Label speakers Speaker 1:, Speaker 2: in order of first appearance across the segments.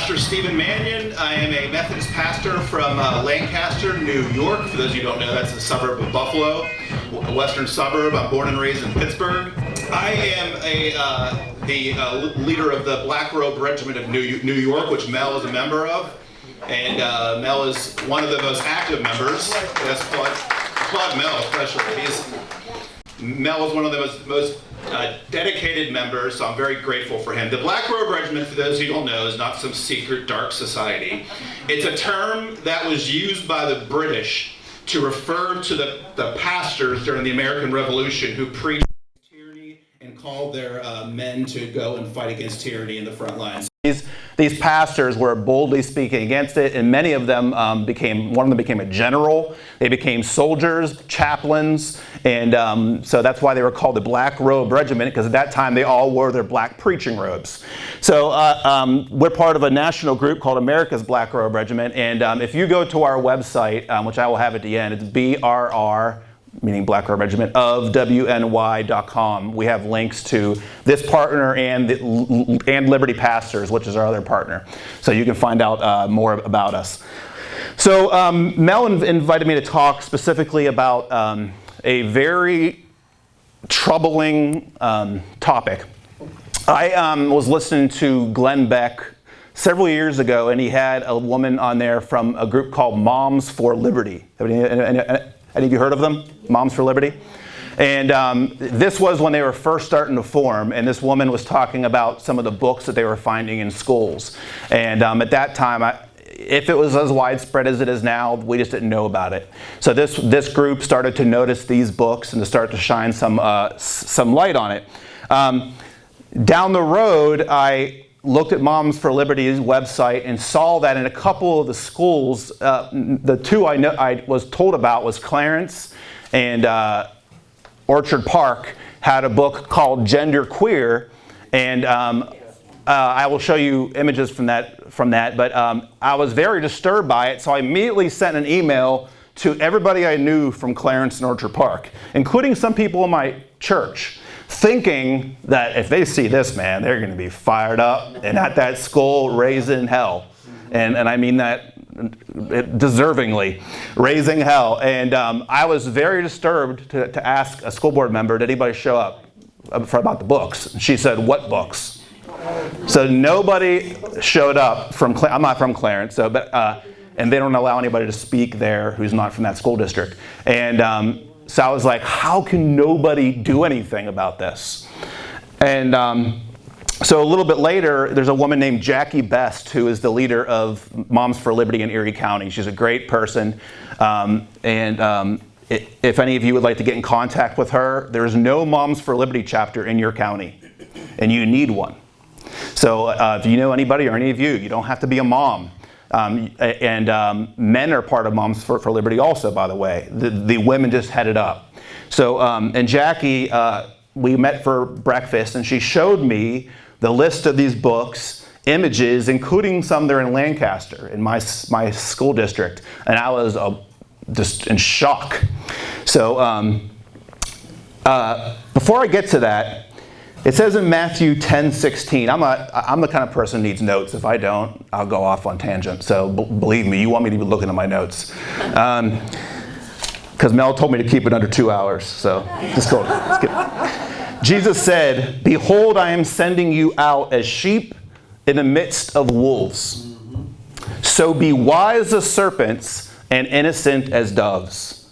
Speaker 1: Pastor Stephen Mannion. I am a Methodist pastor from Lancaster, New York. For those of you who don't know, that's a suburb of Buffalo, a western suburb. I'm born and raised in Pittsburgh. I am the leader of the Black Robed Regiment of New York, which Mel is a member of. And Mel is one of the most active members. That's applaud Mel especially. Mel is one of the most dedicated members, so I'm very grateful for him. The Black Robed Regiment, for those who don't know, is not some secret dark society. It's a term that was used by the British to refer to the pastors during the American Revolution who preached tyranny and called their men to go and fight against tyranny in the front lines. These pastors were boldly speaking against it, and many of them one of them became a general. They became soldiers, chaplains, and so that's why they were called the Black Robed Regiment, because at that time they all wore their black preaching robes. So we're part of a national group called America's Black Robed Regiment, and if you go to our website, which I will have at the end, it's BRR, meaning Black Robed Regiment, of WNY.com. We have links to this partner and Liberty Pastors, which is our other partner. So you can find out more about us. So Mel invited me to talk specifically about a very troubling topic. I was listening to Glenn Beck several years ago, and he had a woman on there from a group called Moms for Liberty. Any of you heard of them? Moms for Liberty? And this was when they were first starting to form, and this woman was talking about some of the books that they were finding in schools. And at that time, if it was as widespread as it is now, we just didn't know about it. So this group started to notice these books and to start to shine some light on it. Down the road, I looked at Moms for Liberty's website and saw that in a couple of the schools, the two I was told about was Clarence and Orchard Park had a book called Gender Queer, and I will show you images from that. But I was very disturbed by it, so I immediately sent an email to everybody I knew from Clarence and Orchard Park, including some people in my church, thinking that if they see this man, they're going to be fired up and at that school raising hell. And I mean that deservingly, raising hell. And I was very disturbed to ask a school board member, did anybody show up about the books? And she said, what books? So nobody showed up from, I'm not from Clarence, so, and they don't allow anybody to speak there who's not from that school district. And so I was like, how can nobody do anything about this? And so a little bit later, there's a woman named Jackie Best, who is the leader of Moms for Liberty in Erie County. She's a great person. If any of you would like to get in contact with her, there's no Moms for Liberty chapter in your county, and you need one. So if you know anybody or any of you, you don't have to be a mom. Men are part of Moms for Liberty also, by the way. The women just head it up. So, and Jackie, we met for breakfast, and she showed me the list of these books, images, including some that are in Lancaster, in my school district, and I was just in shock. So, before I get to that, it says in Matthew 10:16. I'm the kind of person who needs notes. If I don't, I'll go off on tangent. So believe me, you want me to be looking at my notes. Because Mel told me to keep it under 2 hours. So let's go. Let's get. Jesus said, "Behold, I am sending you out as sheep in the midst of wolves. So be wise as serpents and innocent as doves."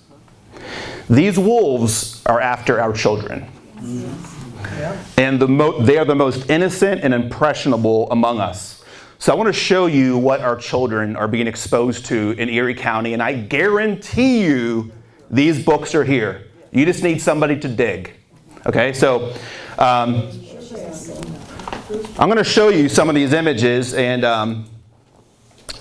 Speaker 1: These wolves are after our children. And they are the most innocent and impressionable among us. So I want to show you what our children are being exposed to in Erie County, and I guarantee you these books are here. You just need somebody to dig. Okay, so I'm going to show you some of these images, and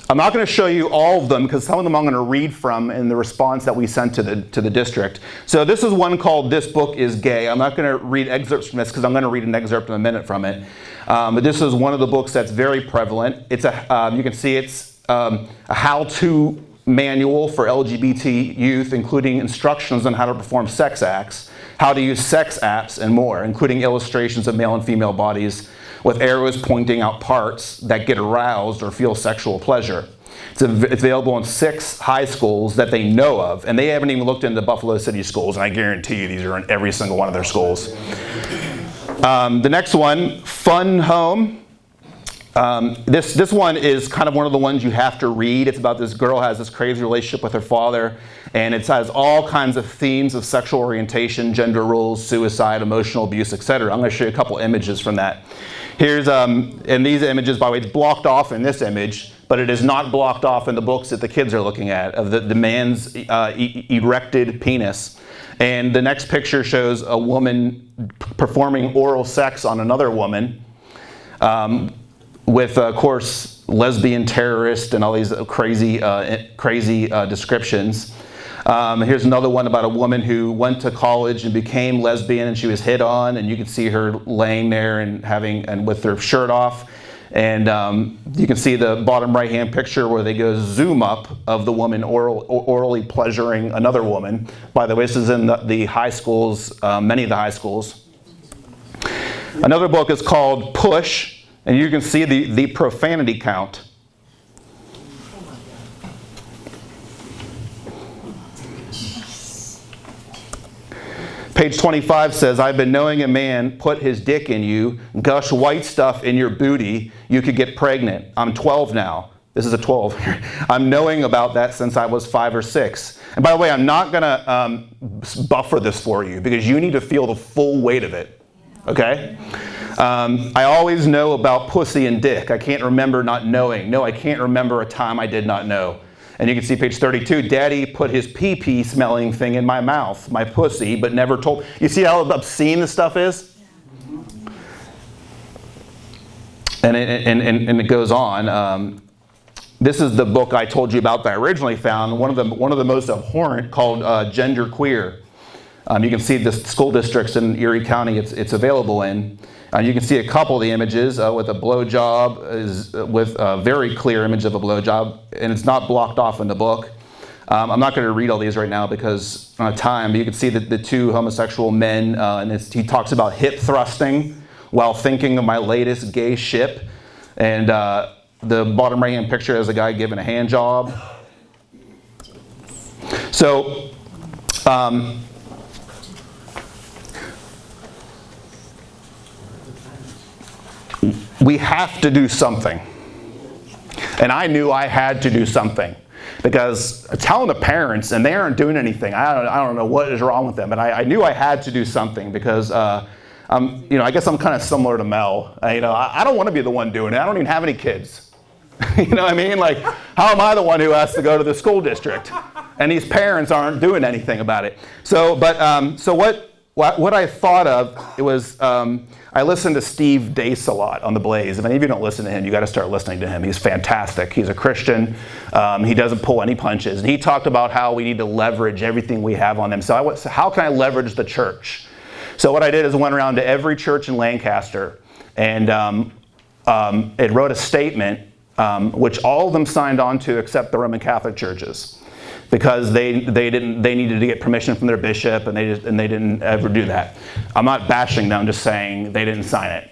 Speaker 1: I'm not going to show you all of them because some of them I'm going to read from in the response that we sent to the district. So this is one called "This Book is Gay." I'm not going to read excerpts from this because I'm going to read an excerpt in a minute from it. But this is one of the books that's very prevalent. It's you can see it's a how-to manual for LGBT youth, including instructions on how to perform sex acts,
Speaker 2: how to use sex apps, and more, including illustrations of male and female bodies with arrows pointing out parts that get aroused or feel sexual pleasure. It's available in 6 high schools that they know of, and they haven't even looked into Buffalo City schools, and I guarantee you these are in every single one of their schools. The next one, Fun Home. This one is kind of one of the ones you have to read. It's about this girl has this crazy relationship with her father, and it has all kinds of themes of sexual orientation, gender roles, suicide, emotional abuse, etc. I'm going to show you a couple images from that. Here's, and these images, by the way, it's blocked off in this image, but it is not blocked off in the books that the kids are looking at, of the man's erected penis. And the next picture shows a woman performing oral sex on another woman, with, of course, lesbian terrorist and all these crazy descriptions. Here's another one about a woman who went to college and became lesbian, and she was hit on, and you can see her laying there and with her shirt off. And you can see the bottom right-hand picture where they go zoom up of the woman orally pleasuring another woman. By the way, this is in the high schools, many of the high schools. Another book is called Push, and you can see the profanity count. Page 25 says, I've been knowing a man put his dick in you, gush white stuff in your booty, you could get pregnant. I'm 12 now. This is a 12. I'm knowing about that since I was 5 or 6. And by the way, I'm not going to buffer this for you because you need to feel the full weight of it. Okay? I always know about pussy and dick. I can't remember not knowing. No, I can't remember a time I did not know. And you can see page 32, Daddy put his pee-pee smelling thing in my mouth, my pussy, but never told. You see how obscene this stuff is? And it goes on. This is the book I told you about that I originally found, one of the most abhorrent, called Gender Queer. You can see the school districts in Erie County it's available in. You can see a couple of the images with a blowjob, with a very clear image of a blowjob, and it's not blocked off in the book. I'm not going to read all these right now because of time, but you can see the 2 homosexual men, and he talks about hip thrusting while thinking of my latest gay ship. And the bottom right-hand picture has a guy giving a hand job. So, we have to do something. And I knew I had to do something because telling the parents and they aren't doing anything, I don't know what is wrong with them, but I knew I had to do something because I guess I'm kind of similar to Mel. I don't want to be the one doing it. I don't even have any kids. You know what I mean? Like, how am I the one who has to go to the school district? And these parents aren't doing anything about it. So what I thought of, it was, I listened to Steve Deace a lot on The Blaze. If any of you don't listen to him, you got to start listening to him. He's fantastic. He's a Christian. He doesn't pull any punches. And he talked about how we need to leverage everything we have on them. So how can I leverage the church? So what I did is I went around to every church in Lancaster and it wrote a statement, which all of them signed on to except the Roman Catholic churches. Because they needed to get permission from their bishop, and they didn't ever do that. I'm not bashing them, just saying they didn't sign it.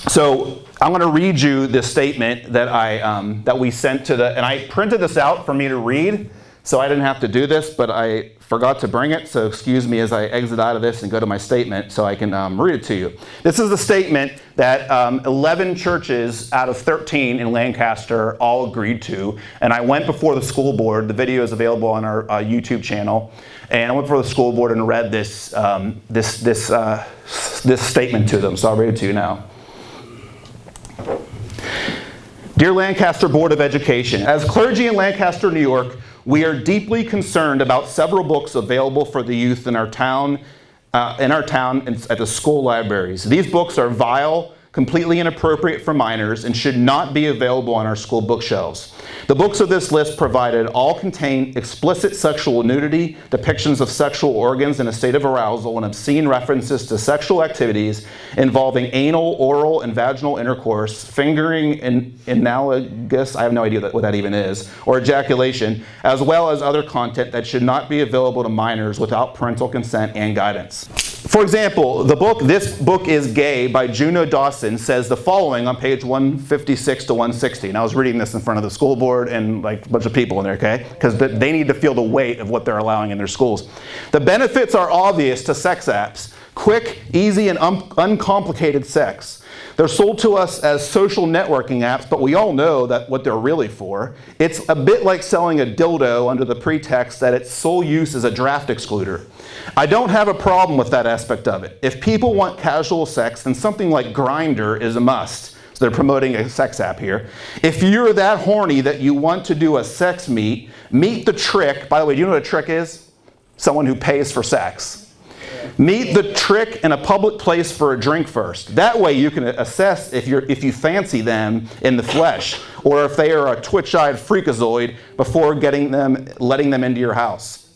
Speaker 2: So I'm going to read you this statement that we sent to and I printed this out for me to read, so I didn't have to do this, but I forgot to bring it. So excuse me as I exit out of this and go to my statement so I can read it to you. This is the statement that 11 churches out of 13 in Lancaster all agreed to. And I went before the school board. The video is available on our YouTube channel. And I went before the school board and read this statement to them. So I'll read it to you now. Dear Lancaster Board of Education, as clergy in Lancaster, New York, we are deeply concerned about several books available for the youth in our town at the school libraries. These books are vile, completely inappropriate for minors, and should not be available on our school bookshelves. The books of this list provided all contain explicit sexual nudity, depictions of sexual organs in a state of arousal, and obscene references to sexual activities involving anal, oral, and vaginal intercourse, fingering, and analogous, I have no idea what that even is, or ejaculation, as well as other content that should not be available to minors without parental consent and guidance. For example, This Book is Gay by Juno Dawson says the following on page 156 to 160. And I was reading this in front of the school board and like a bunch of people in there, okay? Because they need to feel the weight of what they're allowing in their schools. The benefits are obvious to sex apps. Quick, easy, and uncomplicated sex. They're sold to us as social networking apps, but we all know that what they're really for. It's a bit like selling a dildo under the pretext that its sole use is a draft excluder. I don't have a problem with that aspect of it. If people want casual sex, then something like Grindr is a must. So they're promoting a sex app here. If you're that horny that you want to do a sex meet the trick. By the way, do you know what a trick is? Someone who pays for sex. Meet the trick in a public place for a drink first. That way you can assess if you fancy them in the flesh, or if they are a twitch-eyed freakazoid before letting them into your house.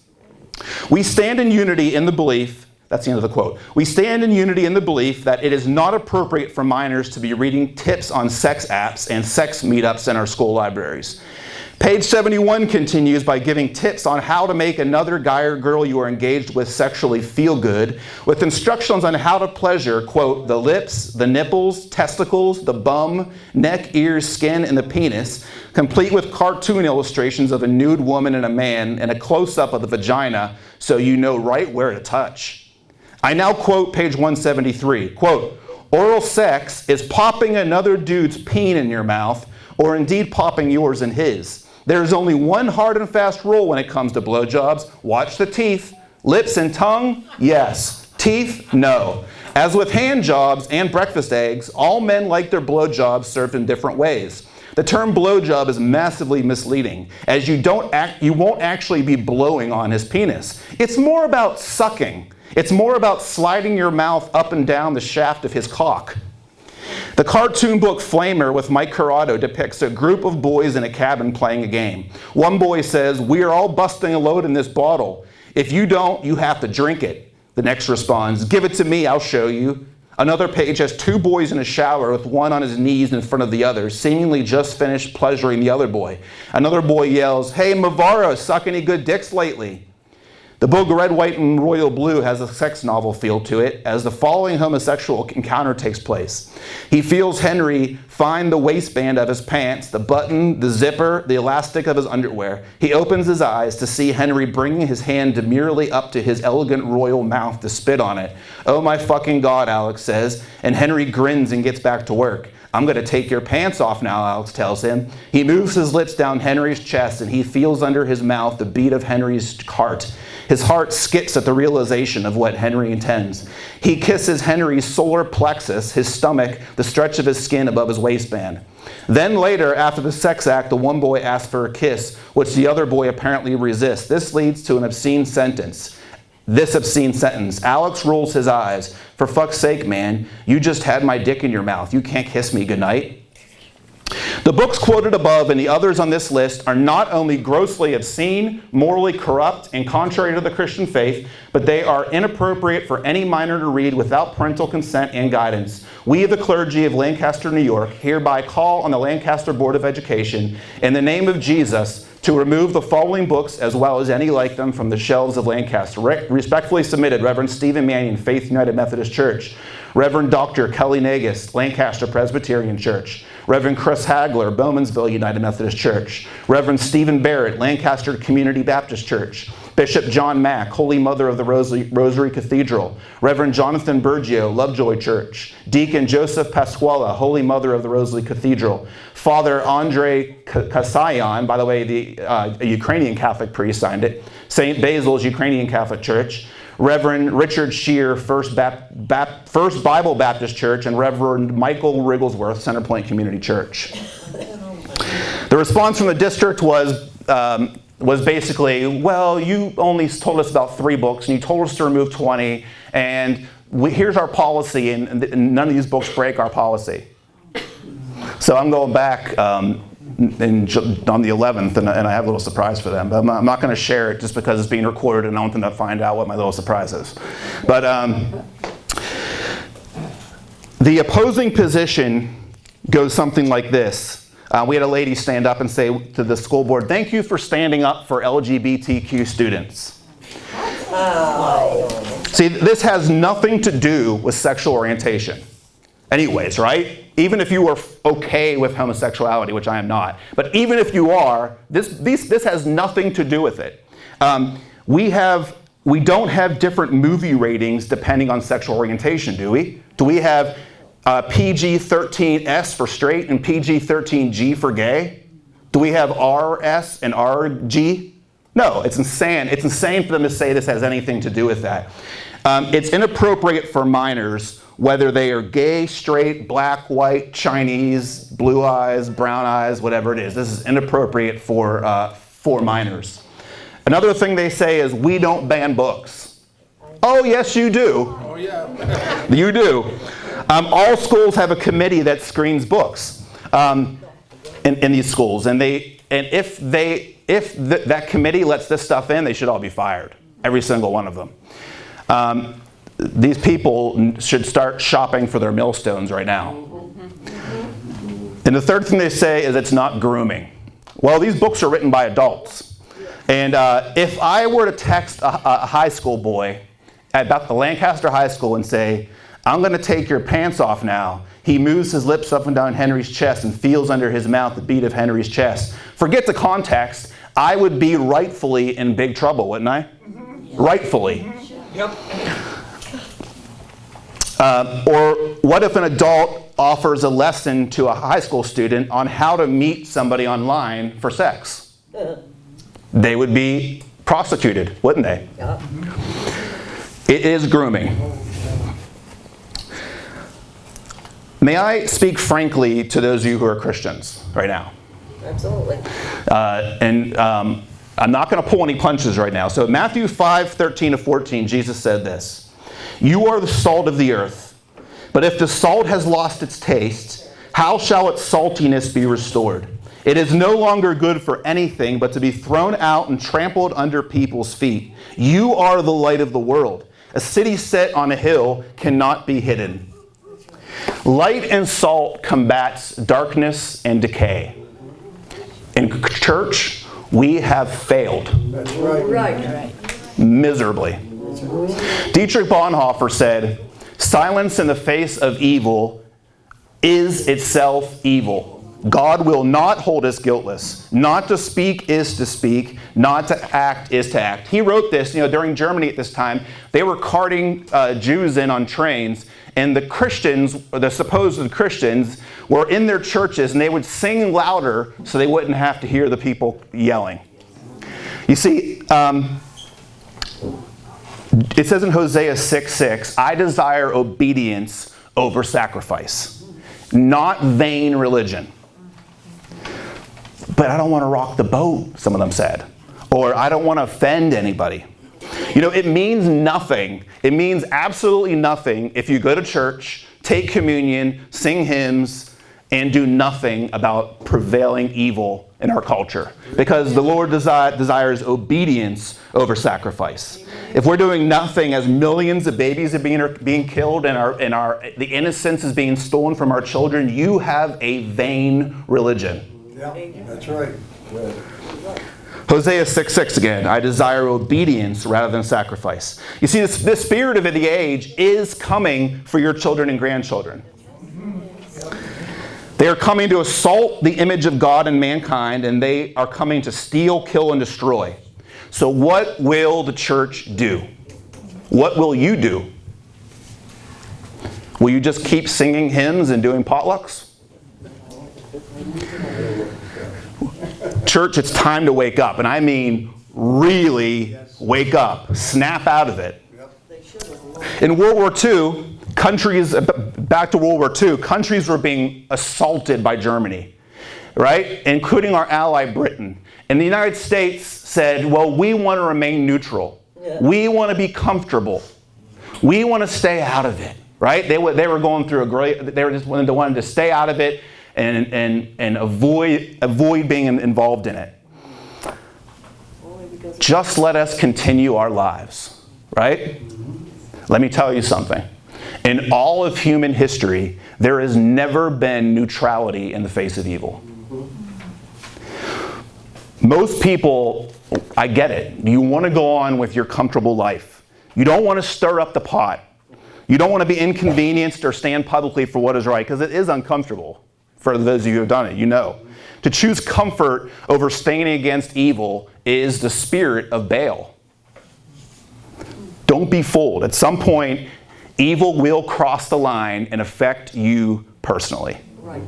Speaker 2: We stand in unity in the belief, that's the end of the quote, we stand in unity in the belief that it is not appropriate for minors to be reading tips on sex apps and sex meetups in our school libraries. Page 71 continues by giving tips on how to make another guy or girl you are engaged with sexually feel good, with instructions on how to pleasure, quote, the lips, the nipples, testicles, the bum, neck, ears, skin, and the penis, complete with cartoon illustrations of a nude woman and a man and a close-up of the vagina so you know right where to touch. I now quote page 173, quote, oral sex is popping another dude's peen in your mouth, or indeed popping yours in his. There's only one hard and fast rule when it comes to blowjobs. Watch the teeth. Lips and tongue? Yes. Teeth? No. As with hand jobs and breakfast eggs, all men like their blowjobs served in different ways. The term blowjob is massively misleading, as you won't actually be blowing on his penis. It's more about sucking. It's more about sliding your mouth up and down the shaft of his cock. The cartoon book Flamer with Mike Corrado depicts a group of boys in a cabin playing a game. One boy says, "We are all busting a load in this bottle. If you don't, you have to drink it." The next responds, "Give it to me, I'll show you." Another page has two boys in a shower with one on his knees in front of the other, seemingly just finished pleasuring the other boy. Another boy yells, "Hey, Mavaro, suck any good dicks lately?" The book Red, White, and Royal Blue has a sex novel feel to it, as the following homosexual encounter takes place. He feels Henry find the waistband of his pants, the button, the zipper, the elastic of his underwear. He opens his eyes to see Henry bringing his hand demurely up to his elegant royal mouth to spit on it. "Oh my fucking God," Alex says, and Henry grins and gets back to work. "I'm going to take your pants off now," Alex tells him. He moves his lips down Henry's chest and he feels under his mouth the beat of Henry's heart. His heart skips at the realization of what Henry intends. He kisses Henry's solar plexus, his stomach, the stretch of his skin above his waistband. Then later, after the sex act, the one boy asks for a kiss, which the other boy apparently resists. This leads to an obscene sentence. Alex rolls his eyes. "For fuck's sake, man, you just had my dick in your mouth. You can't kiss me goodnight." The books quoted above and the others on this list are not only grossly obscene, morally corrupt, and contrary to the Christian faith, but they are inappropriate for any minor to read without parental consent and guidance. We, the clergy of Lancaster, New York, hereby call on the Lancaster Board of Education, in the name of Jesus, to remove the following books as well as any like them from the shelves of Lancaster. Respectfully submitted, Reverend Stephen Mannion, Faith United Methodist Church. Reverend Dr. Kelly Nagus, Lancaster Presbyterian Church. Reverend Chris Hagler, Bowmansville United Methodist Church. Reverend Stephen Barrett, Lancaster Community Baptist Church. Bishop John Mack, Holy Mother of the Rosary Cathedral. Reverend Jonathan Bergio, Lovejoy Church. Deacon Joseph Pasquala, Holy Mother of the Rosary Cathedral. Father Andrei Kasayan, by the way, a Ukrainian Catholic priest signed it. St. Basil's Ukrainian Catholic Church. Reverend Richard Shear, First Bible Baptist Church, and Reverend Michael Rigglesworth, Centerpoint Community Church. The response from the district was basically, well, you only told us about 3 books, and you told us to remove 20, and here's our policy, and none of these books break our policy. So I'm going back on the 11th, and I have a little surprise for them. But I'm not going to share it just because it's being recorded and I want them to find out what my little surprise is. But the opposing position goes something like this. We had a lady stand up and say to the school board, "Thank you for standing up for LGBTQ students." See, this has nothing to do with sexual orientation. Anyways, right? Even if you are okay with homosexuality, which I am not, but even if you are, this has nothing to do with it. We don't have different movie ratings depending on sexual orientation, do we? Do we have PG-13S for straight and PG-13G for gay? Do we have RS and RG? No, it's insane. It's insane for them to say this has anything to do with that. It's inappropriate for minors, whether they are gay, straight, black, white, Chinese, blue eyes, brown eyes, whatever it is. This is inappropriate for minors. Another thing they say is, we don't ban books. Oh, yes, you do.
Speaker 3: Oh, yeah.
Speaker 2: You do. All schools have a committee that screens books in these schools, and if that committee lets this stuff in, they should all be fired, every single one of them. These people should start shopping for their millstones right now. And the third thing they say is it's not grooming. Well, these books are written by adults. And if I were to text a high school boy at the Lancaster High School and say, "I'm going to take your pants off now," he moves his lips up and down Henry's chest and feels under his mouth the beat of Henry's chest. Forget the context. I would be rightfully in big trouble, wouldn't I? Rightfully.
Speaker 3: Yep.
Speaker 2: Or what if an adult offers a lesson to a high school student on how to meet somebody online for sex? They would be prosecuted, wouldn't they?
Speaker 4: Yeah.
Speaker 2: It is grooming. May I speak frankly to those of you who are Christians right now?
Speaker 4: Absolutely.
Speaker 2: I'm not going to pull any punches right now. So Matthew 5:13-14, Jesus said this: "You are the salt of the earth, but if the salt has lost its taste, how shall its saltiness be restored? It is no longer good for anything but to be thrown out and trampled under people's feet. You are the light of the world. A city set on a hill cannot be hidden." Light and salt combats darkness and decay. In church, we have failed.
Speaker 3: That's right.
Speaker 4: Right.
Speaker 2: Miserably. Dietrich Bonhoeffer said, "Silence in the face of evil is itself evil. God will not hold us guiltless. Not to speak is to speak. Not to act is to act." He wrote this, during Germany at this time. They were carting Jews in on trains, and the Christians, the supposed Christians, were in their churches, and they would sing louder so they wouldn't have to hear the people yelling. You see, it says in Hosea 6:6, "I desire obedience over sacrifice, not vain religion." But I don't want to rock the boat, some of them said. Or I don't want to offend anybody. It means nothing. It means absolutely nothing if you go to church, take communion, sing hymns, and do nothing about prevailing evil in our culture. Because the Lord desires obedience over sacrifice. If we're doing nothing as millions of babies are being killed and the innocence is being stolen from our children, you have a vain religion.
Speaker 3: Yeah, that's right.
Speaker 2: Hosea 6:6 again, "I desire obedience rather than sacrifice." You see, the spirit of the age is coming for your children and grandchildren. They are coming to assault the image of God and mankind, and they are coming to steal, kill, and destroy. So what will the church do? What will you do? Will you just keep singing hymns and doing potlucks? Church, it's time to wake up. And I mean really wake up. Snap out of it. In World War II, back to World War II, countries were being assaulted by Germany, right? Including our ally Britain. And the United States said, well, we want to remain neutral.
Speaker 4: Yeah.
Speaker 2: We want to be comfortable. We want to stay out of it, right? They were going through they wanted to stay out of it. and avoid being involved in it. Just let us continue our lives, right? Let me tell you something. In all of human history, there has never been neutrality in the face of evil. Most people, I get it. You want to go on with your comfortable life. You don't want to stir up the pot. You don't want to be inconvenienced or stand publicly for what is right, because it is uncomfortable. For those of you who have done it, you know. To choose comfort over standing against evil is the spirit of Baal. Don't be fooled. At some point, evil will cross the line and affect you personally.
Speaker 4: Right.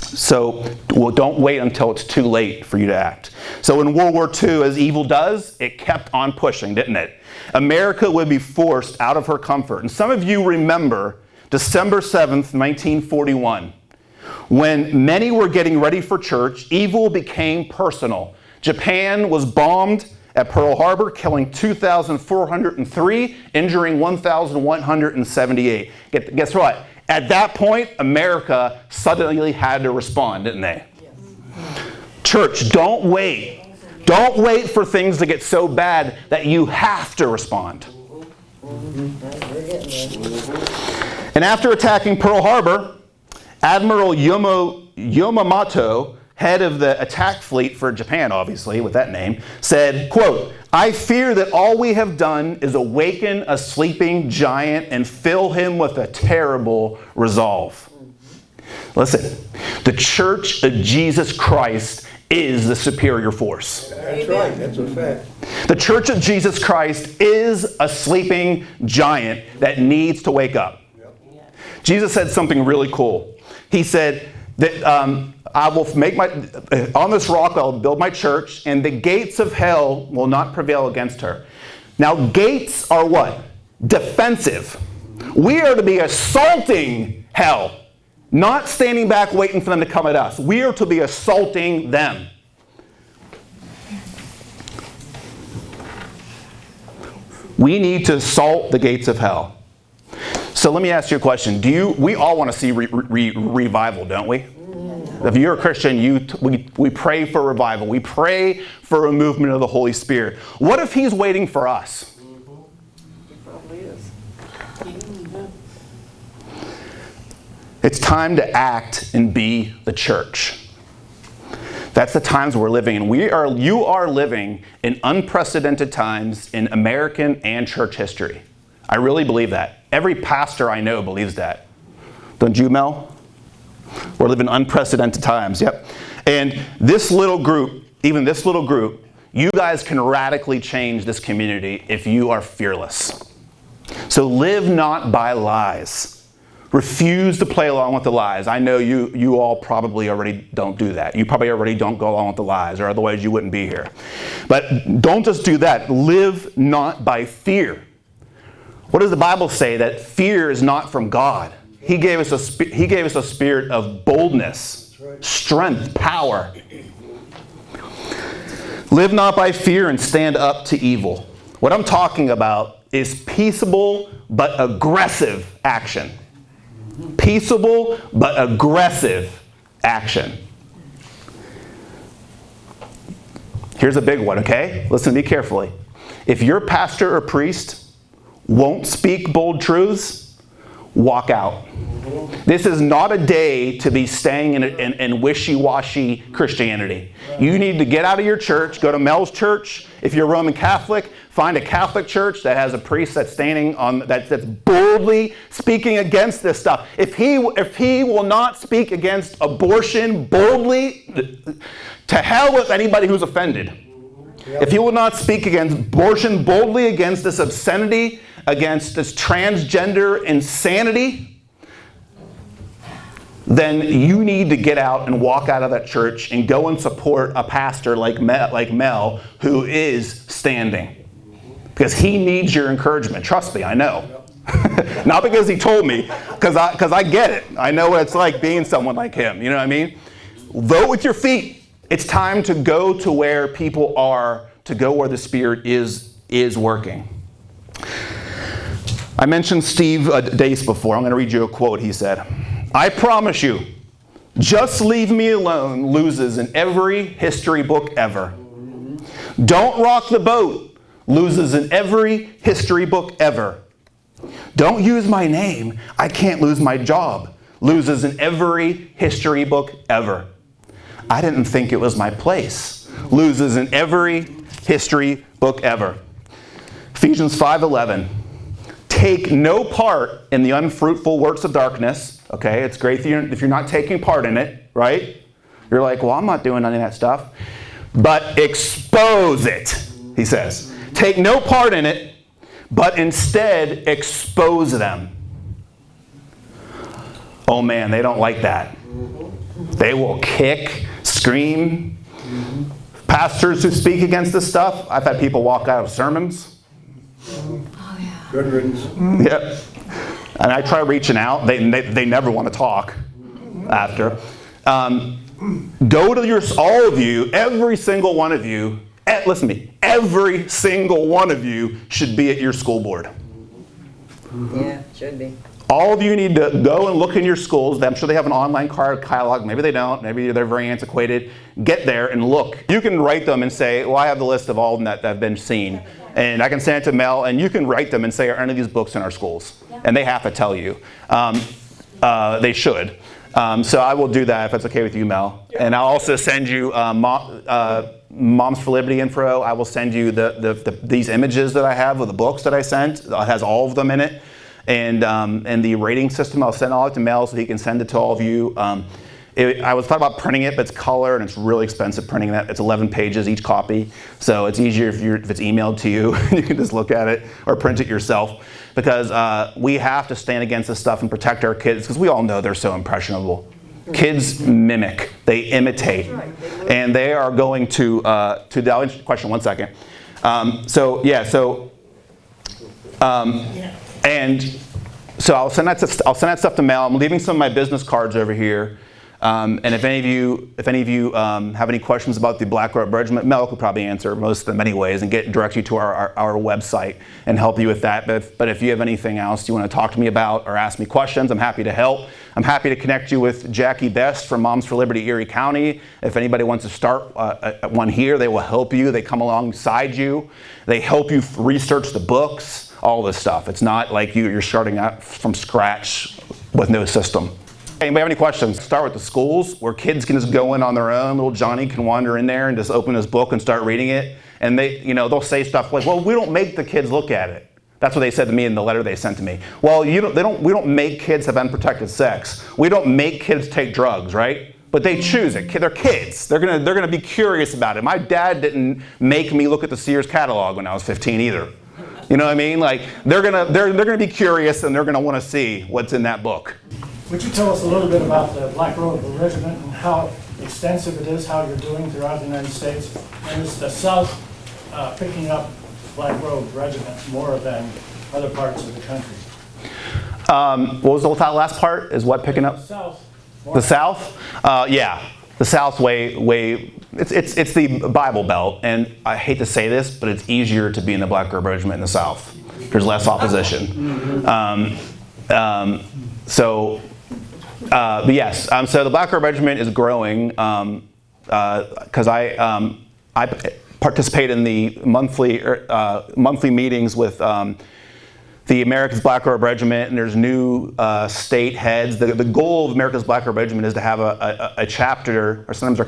Speaker 2: So, don't wait until it's too late for you to act. So in World War II, as evil does, it kept on pushing, didn't it? America would be forced out of her comfort. And some of you remember December 7th, 1941. When many were getting ready for church, evil became personal. Japan was bombed at Pearl Harbor, killing 2,403, injuring 1,178. Guess what? At that point, America suddenly had to respond, didn't they?
Speaker 4: Yes.
Speaker 2: Church, don't wait. Don't wait for things to get so bad that you have to respond. And after attacking Pearl Harbor, Admiral Yamamoto, head of the attack fleet for Japan, obviously, with that name, said, quote, "I fear that all we have done is awaken a sleeping giant and fill him with a terrible resolve." Listen, the Church of Jesus Christ is the superior force.
Speaker 3: That's right. That's a fact.
Speaker 2: The Church of Jesus Christ is a sleeping giant that needs to wake up. Jesus said something really cool. He said that I will make on this rock I'll build my church, and the gates of hell will not prevail against her. Now, gates are what? Defensive. We are to be assaulting hell, not standing back waiting for them to come at us. We are to be assaulting them. We need to assault the gates of hell. So let me ask you a question. We all want to see revival, don't we? If you're a Christian, we pray for revival. We pray for a movement of the Holy Spirit. What if He's waiting for us?
Speaker 4: He probably is.
Speaker 2: It's time to act and be the church. That's the times we're living in. You are living in unprecedented times in American and church history. I really believe that. Every pastor I know believes that. Don't you, Mel? We're living unprecedented times, yep. And this little group, even this little group, you guys can radically change this community if you are fearless. So live not by lies. Refuse to play along with the lies. I know you all probably already don't do that. You probably already don't go along with the lies, or otherwise you wouldn't be here. But don't just do that. Live not by fear. What does the Bible say? That fear is not from God. He gave us a spirit of boldness, strength, power. Live not by fear and stand up to evil. What I'm talking about is peaceable but aggressive action. Peaceable but aggressive action. Here's a big one, okay? Listen to me carefully. If your pastor or priest won't speak bold truths, walk out. This is not a day to be staying in wishy-washy Christianity. You need to get out of your church, go to Mel's church. If you're Roman Catholic, find a Catholic church that has a priest that's standing on that's boldly speaking against this stuff. If he will not speak against abortion boldly, to hell with anybody who's offended. If he will not speak against abortion boldly, against this obscenity, against this transgender insanity, then you need to get out and walk out of that church and go and support a pastor like Mel, who is standing. Because he needs your encouragement. Trust me, I know. Not because he told me, because I get it. I know what it's like being someone like him. You know what I mean? Vote with your feet. It's time to go to where people are, to go where the Spirit is working. I mentioned Steve Dace before. I'm going to read you a quote he said. "I promise you, Just leave me alone loses in every history book ever. Don't rock the boat loses in every history book ever. Don't use my name, I can't lose my job, loses in every history book ever. I didn't think it was my place, loses in every history book ever. Ephesians 5:11. Take no part in the unfruitful works of darkness. Okay, it's great if you're not taking part in it, right? You're like, well, I'm not doing any of that stuff. But expose it, he says. Take no part in it, but instead expose them. Oh man, they don't like that. They will kick, scream. Pastors who speak against this stuff, I've had people walk out of sermons.
Speaker 3: Good riddance.
Speaker 2: Yep. And I try reaching out. They never want to talk after. Go to all of you, every single one of you, listen to me, every single one of you should be at your school board.
Speaker 4: Yeah, should be.
Speaker 2: All of you need to go and look in your schools. I'm sure they have an online card catalog. Maybe they don't. Maybe they're very antiquated. Get there and look. You can write them and say, well, I have the list of all of them that have been seen. And I can send it to Mel, and you can write them and say, are any of these books in our schools? And they have to tell you. They should. So I will do that if that's okay with you, Mel. And I'll also send you Moms for Liberty info. I will send you these images that I have of the books that I sent. It has all of them in it. And the rating system, I'll send all it to Mel so he can send it to all of you. I was thought about printing it, but it's color and it's really expensive printing that. It's 11 pages each copy, so it's easier if it's emailed to you. You can just look at it or print it yourself, because we have to stand against this stuff and protect our kids, because we all know they're so impressionable. Kids mimic, they imitate, and they are going to the question. 1 second. And so I'll send that stuff to Mel. I'm leaving some of my business cards over here. And if any of you have any questions about the Black Robed Regiment, Mel could probably answer most of them anyways and direct you to our website and help you with that. But if you have anything else you want to talk to me about or ask me questions, I'm happy to help. I'm happy to connect you with Jackie Best from Moms for Liberty Erie County. If anybody wants to start one here, they will help you. They come alongside you. They help you research the books, all this stuff. It's not like you're starting out from scratch with no system. Anybody have any questions? Start with the schools where kids can just go in on their own. Little Johnny can wander in there and just open his book and start reading it. And they'll say stuff like, well, we don't make the kids look at it. That's what they said to me in the letter they sent to me. Well, we don't make kids have unprotected sex. We don't make kids take drugs, right? But they choose it. They're kids. They're gonna be curious about it. My dad didn't make me look at the Sears catalog when I was 15 either. You know what I mean? Like they're gonna be curious and they're gonna want to see what's in that book.
Speaker 5: Would you tell us a little bit about the Black Robed Regiment and how extensive it is, how you're doing throughout the United States? And is the South picking up Black Robed Regiment more than other parts of the country?
Speaker 2: What was the last part? Is what picking up?
Speaker 5: The South.
Speaker 2: The South? Yeah. The South's way. It's the Bible Belt, and I hate to say this, but it's easier to be in the Black Robed Regiment in the South. There's less opposition. But yes, so the Black Robed Regiment is growing because I participate in the monthly meetings with the America's Black Robed Regiment, and there's new state heads. The goal of America's Black Robed Regiment is to have a chapter, or sometimes they're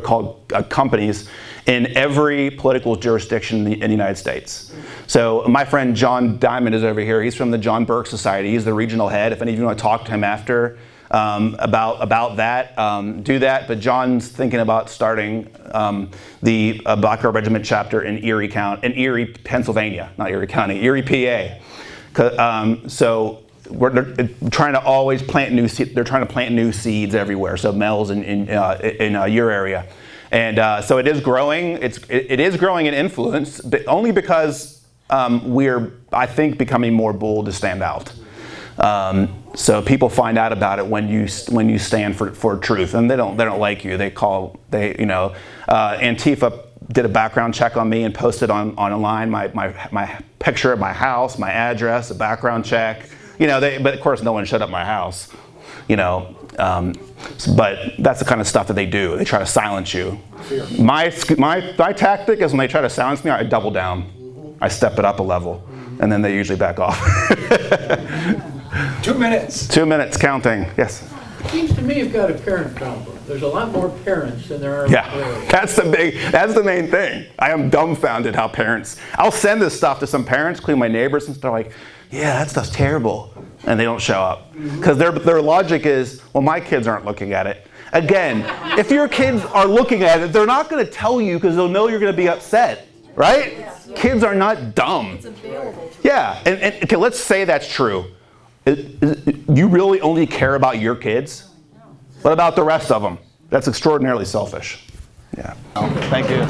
Speaker 2: called companies, in every political jurisdiction in the United States. So my friend John Diamond is over here. He's from the John Burke Society. He's the regional head. If any of you want to talk to him after about that, do that. But John's thinking about starting the Black Robed Regiment chapter in Erie, Pennsylvania, not Erie County, Erie, PA. So they're trying to always plant new seeds. They're trying to plant new seeds everywhere. So Mel's in your area, and so it is growing. It is growing in influence, but only because we're, I think, becoming more bold to stand out. So people find out about it when you stand for truth, and they don't like you. Antifa did a background check on me and posted online my picture of my house, my address, a background check. But of course no one shut up my house. But that's the kind of stuff that they do. They try to silence you. My tactic is when they try to silence me, I double down. I step it up a level, and then they usually back off.
Speaker 3: 2 minutes.
Speaker 2: 2 minutes counting. Yes.
Speaker 6: It seems to me you've got a parent problem. There's a lot more parents than there are
Speaker 2: Yeah,
Speaker 6: employees.
Speaker 2: that's the main thing. I am dumbfounded how parents, I'll send this stuff to some parents, including my neighbors, and they're like, yeah, that stuff's terrible. And they don't show up. Because their logic is, well, my kids aren't looking at it. Again, if your kids are looking at it, they're not going to tell you because they'll know you're going to be upset, right? Kids are not dumb. Yeah, and okay, let's say that's true. You really only care about your kids? What about the rest of them? That's extraordinarily selfish. Yeah. Thank you.